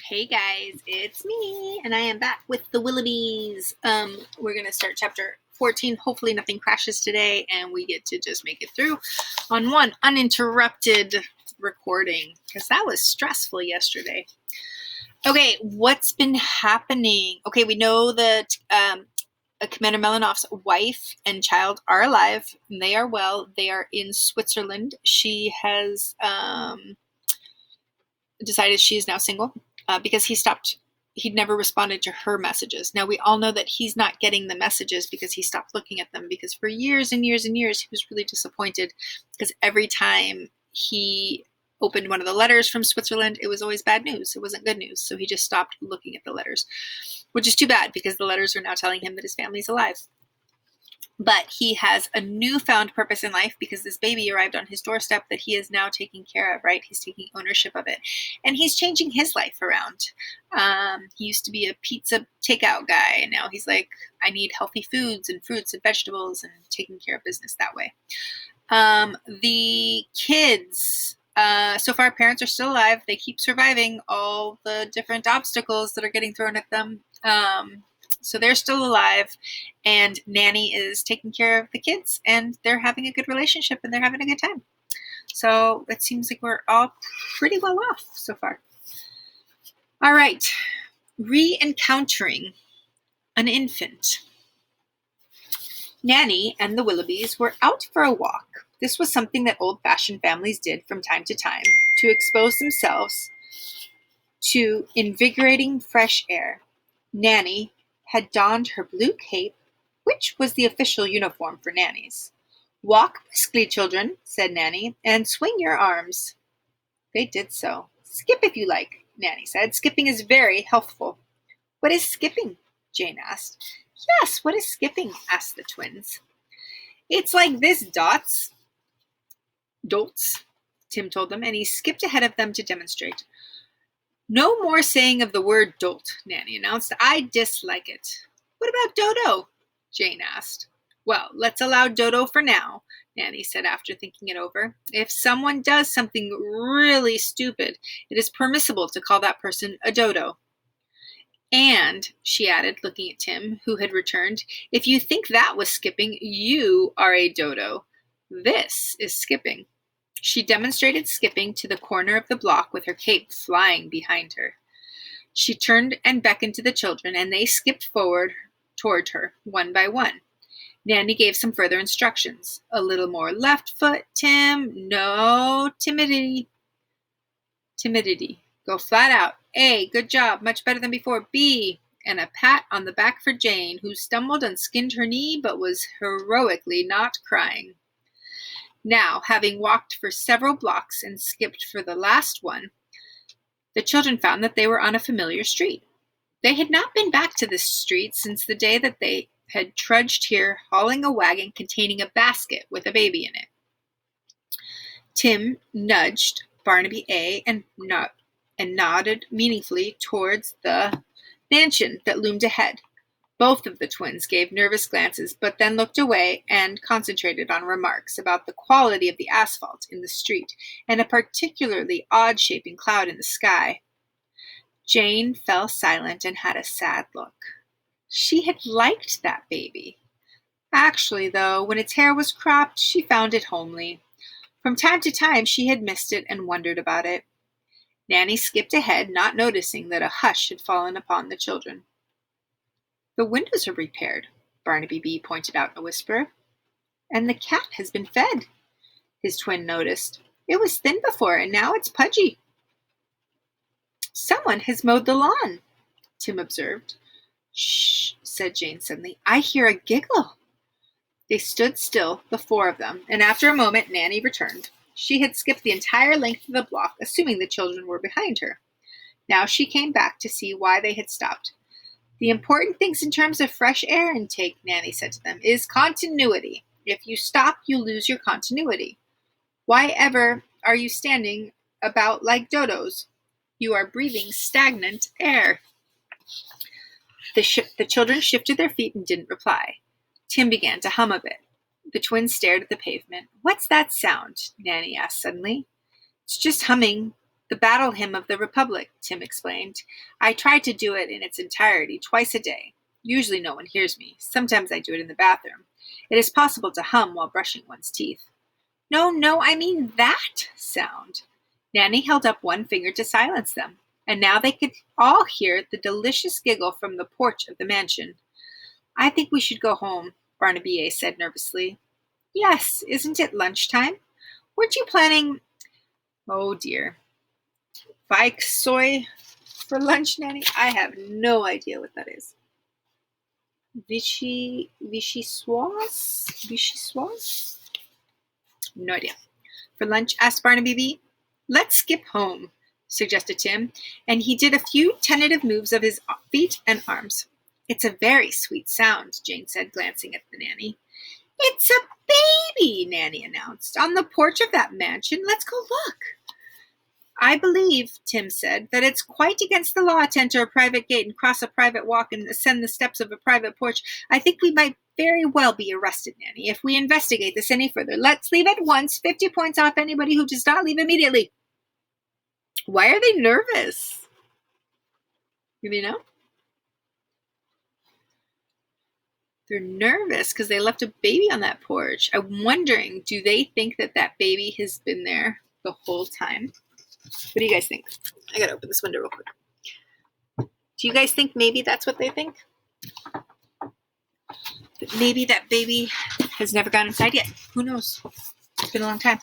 Hey guys, it's me, and I am back with the Willoughbys. We're gonna start chapter 14. Hopefully nothing crashes today, and we get to just make it through on one uninterrupted recording, because that was stressful yesterday. Okay, what's been happening? Okay, we know that Commander Melanoff's wife and child are alive, and they are well. They are in Switzerland. She has decided she is now single because he'd never responded to her messages. Now, we all know that he's not getting the messages because he stopped looking at them, because for years and years and years, he was really disappointed because every time he opened one of the letters from Switzerland, it was always bad news. It wasn't good news. So he just stopped looking at the letters, which is too bad because the letters are now telling him that his family's alive. But he has a newfound purpose in life because this baby arrived on his doorstep that he is now taking care of, right? He's taking ownership of it. And he's changing his life around. He used to be a pizza takeout guy, and now he's like, I need healthy foods and fruits and vegetables, and taking care of business that way. The kids, so far parents are still alive. They keep surviving all the different obstacles that are getting thrown at them. So they're still alive, and Nanny is taking care of the kids, and they're having a good relationship, and they're having a good time. So it seems like we're all pretty well off so far. All right, re-encountering an infant. Nanny and the Willoughbys were out for a walk. This was something that old-fashioned families did from time to time to expose themselves to invigorating fresh air. Nanny had donned her blue cape, which was the official uniform for nannies. Walk briskly, children, said Nanny, and swing your arms. They did so. Skip if you like, Nanny said. Skipping is very healthful. What is skipping? Jane asked. Yes, what is skipping? Asked the twins. It's like this, Dolts, Tim told them, and he skipped ahead of them to demonstrate. No more saying of the word dolt, Nanny announced. I dislike it. What about Dodo? Jane asked. Well, let's allow Dodo for now, Nanny said after thinking it over. If someone does something really stupid, it is permissible to call that person a dodo. And, she added, looking at Tim, who had returned, if you think that was skipping, you are a dodo. This is skipping. She demonstrated skipping to the corner of the block with her cape flying behind her. She turned and beckoned to the children, and they skipped forward toward her, one by one. Nanny gave some further instructions. A little more left foot, Tim. No timidity. Go flat out. A, good job. Much better than before. B, and a pat on the back for Jane, who stumbled and skinned her knee, but was heroically not crying. Now, having walked for several blocks and skipped for the last one, the children found that they were on a familiar street. They had not been back to this street since the day that they had trudged here hauling a wagon containing a basket with a baby in it. Tim nudged Barnaby A. and nodded meaningfully towards the mansion that loomed ahead. Both of the twins gave nervous glances, but then looked away and concentrated on remarks about the quality of the asphalt in the street and a particularly odd-shaping cloud in the sky. Jane fell silent and had a sad look. She had liked that baby. Actually, though, when its hair was cropped, she found it homely. From time to time, she had missed it and wondered about it. Nanny skipped ahead, not noticing that a hush had fallen upon the children. The windows are repaired, Barnaby B. pointed out in a whisper. And the cat has been fed, his twin noticed. It was thin before, and now it's pudgy. Someone has mowed the lawn, Tim observed. Shh, said Jane suddenly. I hear a giggle. They stood still, the four of them, and after a moment Nanny returned. She had skipped the entire length of the block, assuming the children were behind her. Now she came back to see why they had stopped. The important things in terms of fresh air intake, Nanny said to them, is continuity. If you stop, you lose your continuity. Why ever are you standing about like dodos? You are breathing stagnant air. The children shifted their feet and didn't reply. Tim began to hum a bit. The twins stared at the pavement. What's that sound? Nanny asked suddenly. It's just humming, The Battle Hymn of the Republic, Tim explained. I try to do it in its entirety twice a day. Usually no one hears me. Sometimes I do it in the bathroom. It is possible to hum while brushing one's teeth. No, no, I mean that sound. Nanny held up one finger to silence them, and now they could all hear the delicious giggle from the porch of the mansion. I think we should go home, Barnaby said nervously. Yes, isn't it lunchtime? Weren't you planning... Oh dear. Soy for lunch, Nanny? I have no idea what that is. Vichyssoise? Vichyssoise? No idea. For lunch, asked Barnaby. Let's skip home, suggested Tim, and he did a few tentative moves of his feet and arms. It's a very sweet sound, Jane said, glancing at the nanny. It's a baby, Nanny announced, on the porch of that mansion. Let's go look. I believe, Tim said, that it's quite against the law to enter a private gate and cross a private walk and ascend the steps of a private porch. I think we might very well be arrested, Nanny, if we investigate this any further. Let's leave at once. 50 points off anybody who does not leave immediately. Why are they nervous? You know? They're nervous because they left a baby on that porch. I'm wondering, do they think that that baby has been there the whole time? What do you guys think? I gotta open this window real quick. Do you guys think maybe that's what they think? That maybe that baby has never gone inside yet. Who knows? It's been a long time.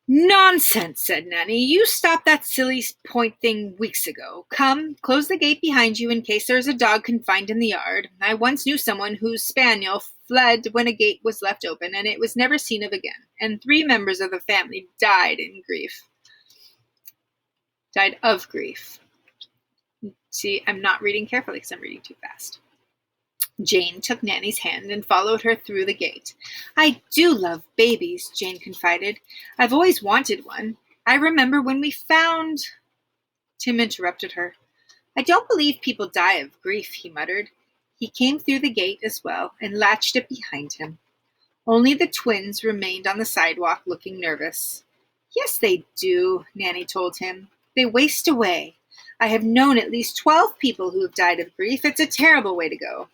Nonsense, said Nanny. You stopped that silly point thing weeks ago. Come, close the gate behind you in case there's a dog confined in the yard. I once knew someone whose spaniel fled when a gate was left open, and it was never seen of again, and 3 members of the family died of grief. See, I'm not reading carefully because I'm reading too fast. Jane took Nanny's hand and followed her through the gate. I do love babies, Jane confided. I've always wanted one. I remember when we found... Tim interrupted her. I don't believe people die of grief, he muttered. He came through the gate as well and latched it behind him. Only the twins remained on the sidewalk looking nervous. Yes, they do, Nanny told him. They waste away. I have known at least 12 people who have died of grief. It's a terrible way to go.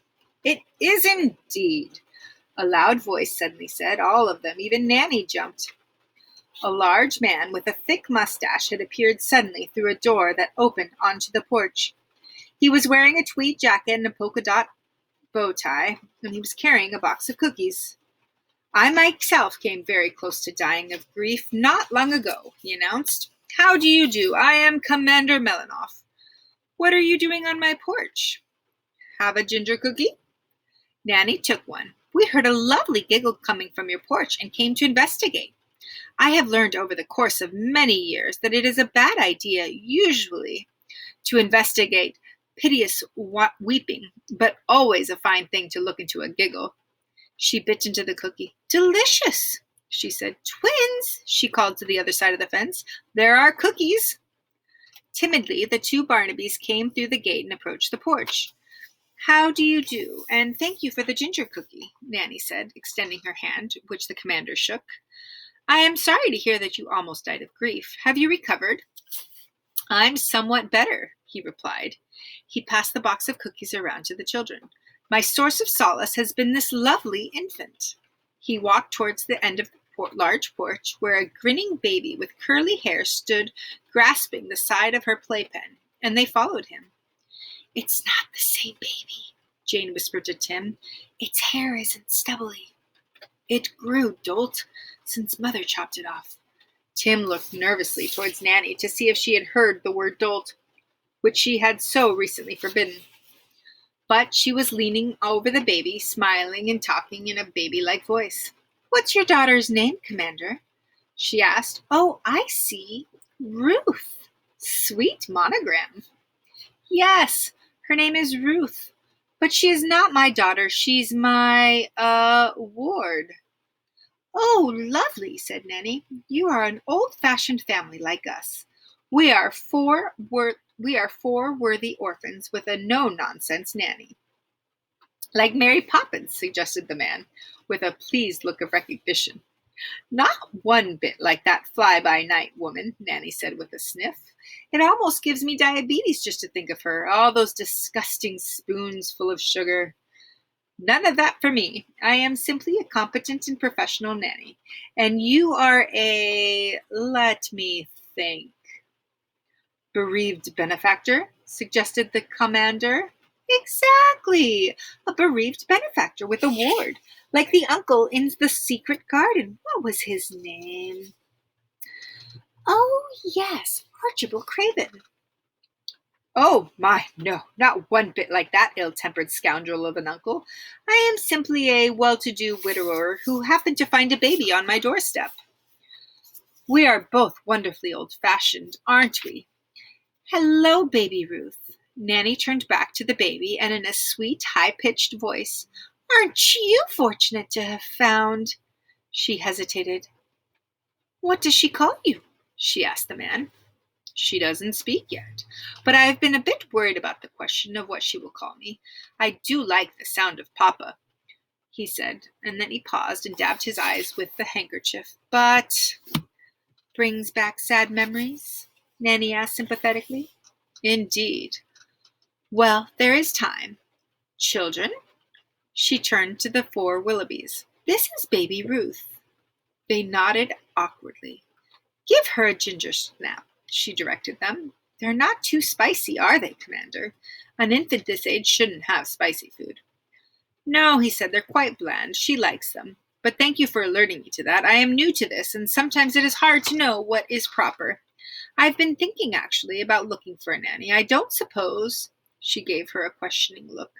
It is indeed, a loud voice suddenly said. All of them, even Nanny, jumped. A large man with a thick mustache had appeared suddenly through a door that opened onto the porch. He was wearing a tweed jacket and a polka-dot bow tie, and he was carrying a box of cookies. I myself came very close to dying of grief not long ago, he announced. How do you do? I am Commander Melanoff. What are you doing on my porch? Have a ginger cookie? Nanny took one. We heard a lovely giggle coming from your porch and came to investigate. I have learned over the course of many years that it is a bad idea usually to investigate piteous weeping, but always a fine thing to look into a giggle. She bit into the cookie. Delicious, she said. Twins, she called to the other side of the fence. There are cookies. Timidly, the 2 Barnabys came through the gate and approached the porch. How do you do? And thank you for the ginger cookie, Nanny said, extending her hand, which the commander shook. I am sorry to hear that you almost died of grief. Have you recovered? I'm somewhat better, he replied. He passed the box of cookies around to the children. My source of solace has been this lovely infant. He walked towards the end of the large porch, where a grinning baby with curly hair stood grasping the side of her playpen, and they followed him. It's not the same baby, Jane whispered to Tim. Its hair isn't stubbly. It grew, Dolt, since Mother chopped it off. Tim looked nervously towards Nanny to see if she had heard the word dolt, which she had so recently forbidden. But she was leaning over the baby, smiling and talking in a baby-like voice. What's your daughter's name, Commander? She asked. Oh, I see. Ruth. Sweet monogram. Yes, her name is Ruth. But she is not my daughter. She's my, ward. Oh, lovely, said Nanny. You are an old-fashioned family like us. We are four worthy orphans with a no-nonsense nanny. Like Mary Poppins, suggested the man, with a pleased look of recognition. Not one bit like that fly-by-night woman, Nanny said with a sniff. It almost gives me diabetes just to think of her. All those disgusting spoons full of sugar. None of that for me. I am simply a competent and professional nanny. And you are let me think, bereaved benefactor, suggested the commander. Exactly. A bereaved benefactor with a ward, like the uncle in The Secret Garden. What was his name? Oh, yes, Archibald Craven. Oh, my, no, not one bit like that ill-tempered scoundrel of an uncle. I am simply a well-to-do widower who happened to find a baby on my doorstep. We are both wonderfully old-fashioned, aren't we? Hello, baby Ruth. Nanny turned back to the baby and in a sweet, high-pitched voice, Aren't you fortunate to have found... She hesitated. What does she call you? She asked the man. She doesn't speak yet, but I've been a bit worried about the question of what she will call me. I do like the sound of Papa, he said, and then he paused and dabbed his eyes with the handkerchief. But brings back sad memories? Nanny asked sympathetically. Indeed. Well, there is time. Children? She turned to the four Willoughbys. This is baby Ruth. They nodded awkwardly. Give her a ginger snap, she directed them. They're not too spicy, are they, Commander? An infant this age shouldn't have spicy food. No, he said, they're quite bland. She likes them. But thank you for alerting me to that. I am new to this, and sometimes it is hard to know what is proper. I've been thinking, actually, about looking for a nanny. I don't suppose... She gave her a questioning look.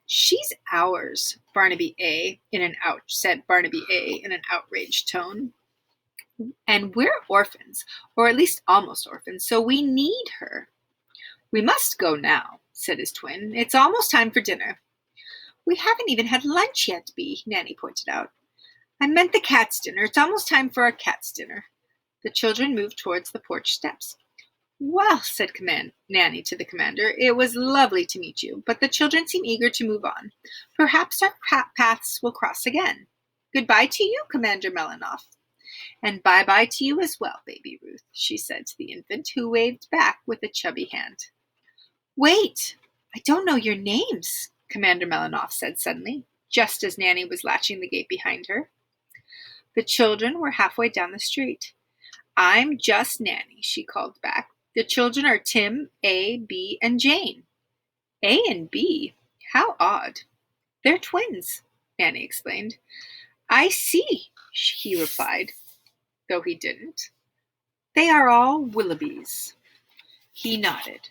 She's ours, said Barnaby A. in an outraged tone. And we're orphans, or at least almost orphans, so we need her. We must go now, said his twin. It's almost time for dinner. We haven't even had lunch yet, Bee, Nanny pointed out. I meant the cat's dinner. It's almost time for our cat's dinner. The children moved towards the porch steps. Well, said Nanny to the commander, it was lovely to meet you, but the children seem eager to move on. Perhaps our paths will cross again. Goodbye to you, Commander Melinoff. And bye-bye to you as well, baby Ruth, she said to the infant, who waved back with a chubby hand. Wait, I don't know your names, Commander Melinoff said suddenly, just as Nanny was latching the gate behind her. The children were halfway down the street. I'm just Nanny, she called back. The children are Tim, A, B, and Jane. A and B? How odd. They're twins, Nanny explained. I see, he replied, though he didn't. They are all Willoughbys. He nodded.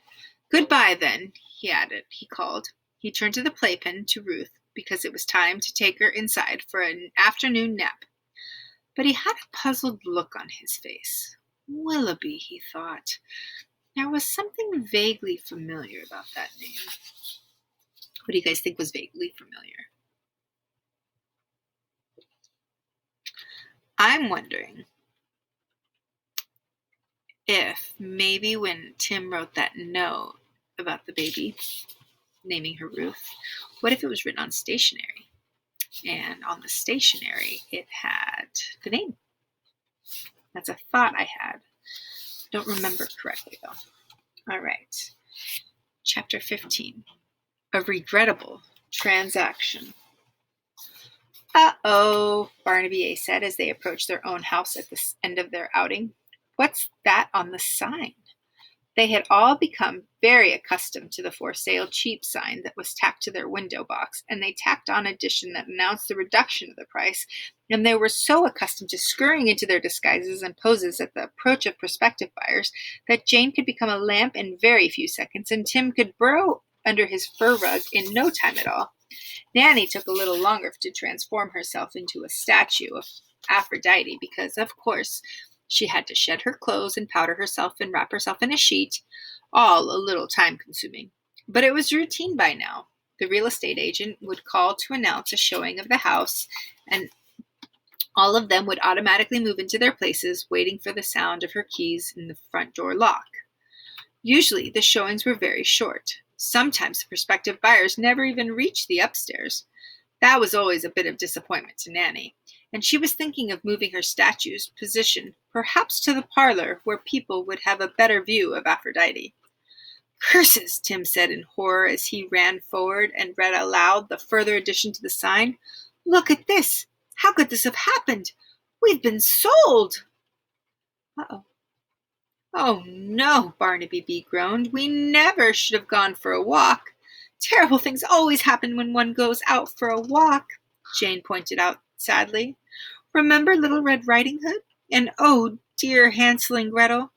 Goodbye, then, he called. He turned to the playpen to Ruth, because it was time to take her inside for an afternoon nap. But he had a puzzled look on his face. Willoughby, he thought. There was something vaguely familiar about that name. What do you guys think was vaguely familiar? I'm wondering if maybe when Tim wrote that note about the baby, naming her Ruth, what if it was written on stationery? And on the stationery, it had the name. That's a thought I had. Don't remember correctly, though. All right. Chapter 15. A regrettable transaction. Uh-oh, Barnaby A. said as they approached their own house at the end of their outing. What's that on the sign? They had all become very accustomed to the for sale cheap sign that was tacked to their window box, and they tacked on a addition that announced the reduction of the price, and they were so accustomed to scurrying into their disguises and poses at the approach of prospective buyers that Jane could become a lamp in very few seconds, and Tim could burrow under his fur rug in no time at all. Nanny took a little longer to transform herself into a statue of Aphrodite because, of course, she had to shed her clothes and powder herself and wrap herself in a sheet, all a little time-consuming. But it was routine by now. The real estate agent would call to announce a showing of the house, and all of them would automatically move into their places, waiting for the sound of her keys in the front door lock. Usually, the showings were very short. Sometimes the prospective buyers never even reached the upstairs. That was always a bit of disappointment to Nanny, and she was thinking of moving her statue's position, perhaps to the parlor where people would have a better view of Aphrodite. Curses, Tim said in horror as he ran forward and read aloud the further addition to the sign. Look at this! How could this have happened? We've been sold! Uh-oh. Oh, no, Barnaby Bee groaned. We never should have gone for a walk. Terrible things always happen when one goes out for a walk, Jane pointed out sadly. Remember Little Red Riding Hood? And oh, dear Hansel and Gretel.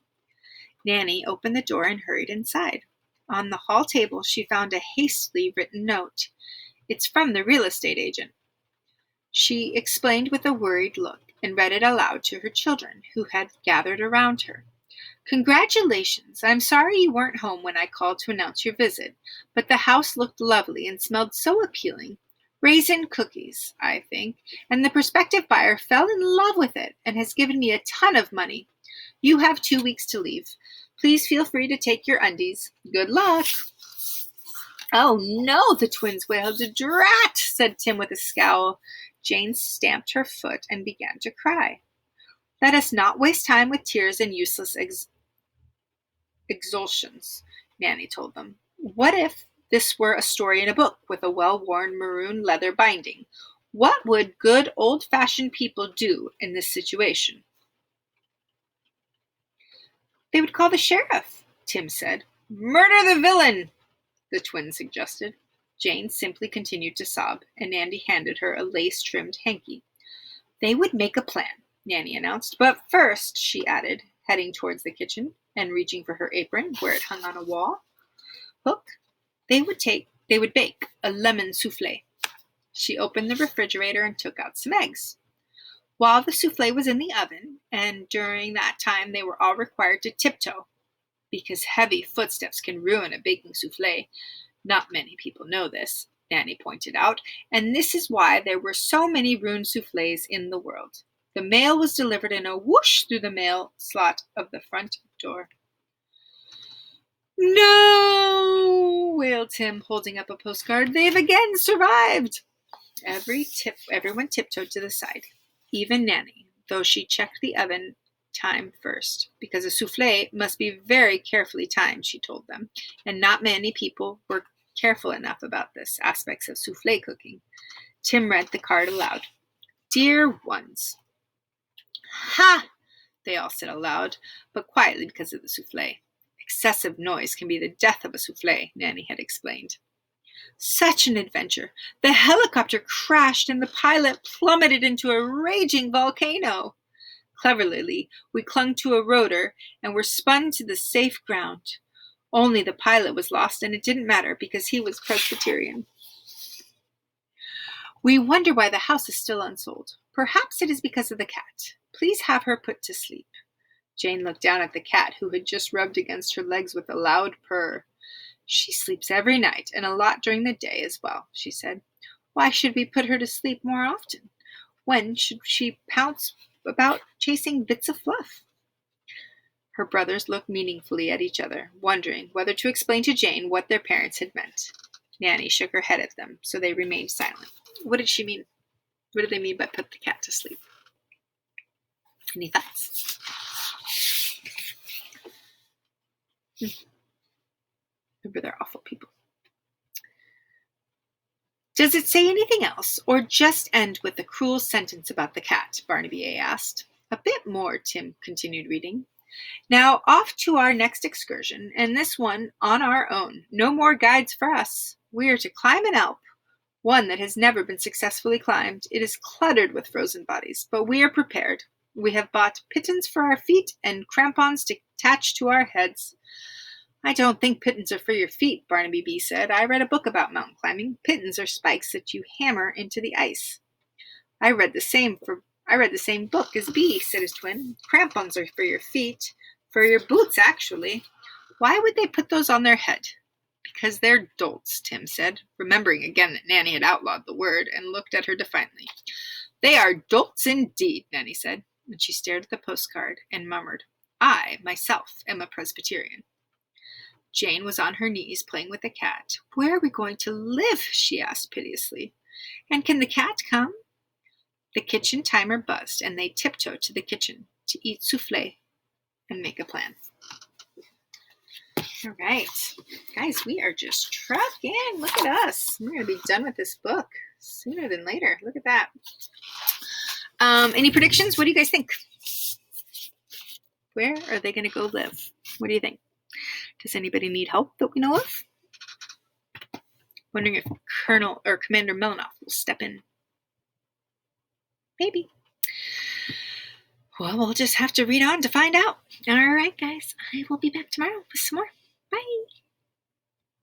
Nanny opened the door and hurried inside. On the hall table she found a hastily written note. It's from the real estate agent. She explained with a worried look and read it aloud to her children, who had gathered around her. Congratulations! I'm sorry you weren't home when I called to announce your visit, but the house looked lovely and smelled so appealing. Raisin cookies, I think, and the prospective buyer fell in love with it and has given me a ton of money. You have 2 weeks to leave. Please feel free to take your undies. Good luck! Oh, no, the twins wailed. Drat, said Tim with a scowl. Jane stamped her foot and began to cry. Let us not waste time with tears and useless exulsions, Nanny told them. What if this were a story in a book with a well-worn maroon leather binding? What would good old-fashioned people do in this situation? They would call the sheriff, Tim said. Murder the villain, the twins suggested. Jane simply continued to sob, and Nanny handed her a lace-trimmed hanky. They would make a plan, Nanny announced. But first, she added, heading towards the kitchen and reaching for her apron where it hung on a wall hook, they would bake a lemon souffle. She opened the refrigerator and took out some eggs. While the souffle was in the oven, and during that time they were all required to tiptoe, because heavy footsteps can ruin a baking souffle. Not many people know this, Nanny pointed out, and this is why there were so many ruined souffles in the world. The mail was delivered in a whoosh through the mail slot of the front door. No, wailed Tim, holding up a postcard. They've again survived. Everyone tiptoed to the side, even Nanny, though she checked the oven time first, because a souffle must be very carefully timed, she told them, and not many people were careful enough about this aspects of souffle cooking. Tim read the card aloud. Dear ones. Ha! They all said aloud, but quietly because of the souffle. Excessive noise can be the death of a souffle, Nanny had explained. Such an adventure! The helicopter crashed and the pilot plummeted into a raging volcano. Cleverly, we clung to a rotor and were spun to the safe ground. Only the pilot was lost, and it didn't matter because he was Presbyterian. We wonder why the house is still unsold. Perhaps it is because of the cat. Please have her put to sleep. Jane looked down at the cat, who had just rubbed against her legs with a loud purr. She sleeps every night, and a lot during the day as well, she said. Why should we put her to sleep more often? When should she pounce about chasing bits of fluff? Her brothers looked meaningfully at each other, wondering whether to explain to Jane what their parents had meant. Nanny shook her head at them, so they remained silent. What did she mean? What did they mean by put the cat to sleep? Any thoughts? Remember, they're awful people. Does it say anything else, or just end with the cruel sentence about the cat? Barnaby A. asked. A bit more, Tim continued reading. Now off to our next excursion, and this one on our own. No more guides for us. We are to climb an Alp, one that has never been successfully climbed. It is cluttered with frozen bodies, but we are prepared. We have bought pittons for our feet and crampons to attach to our heads. I don't think pittons are for your feet, Barnaby Bee said. I read a book about mountain climbing. Pittons are spikes that you hammer into the ice. I read the same book as Bee, said his twin. Crampons are for your feet. For your boots, actually. Why would they put those on their head? Because they're dolts, Tim said, remembering again that Nanny had outlawed the word, and looked at her defiantly. They are dolts indeed, Nanny said, and she stared at the postcard and murmured, I, myself, am a Presbyterian. Jane was on her knees playing with the cat. Where are we going to live? She asked piteously. And can the cat come? The kitchen timer buzzed, and they tiptoed to the kitchen to eat souffle and make a plan. All right, guys, we are just trucking. Look at us. We're going to be done with this book sooner than later. Look at that. Any predictions? What do you guys think? Where are they going to go live? What do you think? Does anybody need help that we know of? Wondering if Colonel or Commander Melinoff will step in. Maybe. Well, we'll just have to read on to find out. All right, guys. I will be back tomorrow with some more. Bye.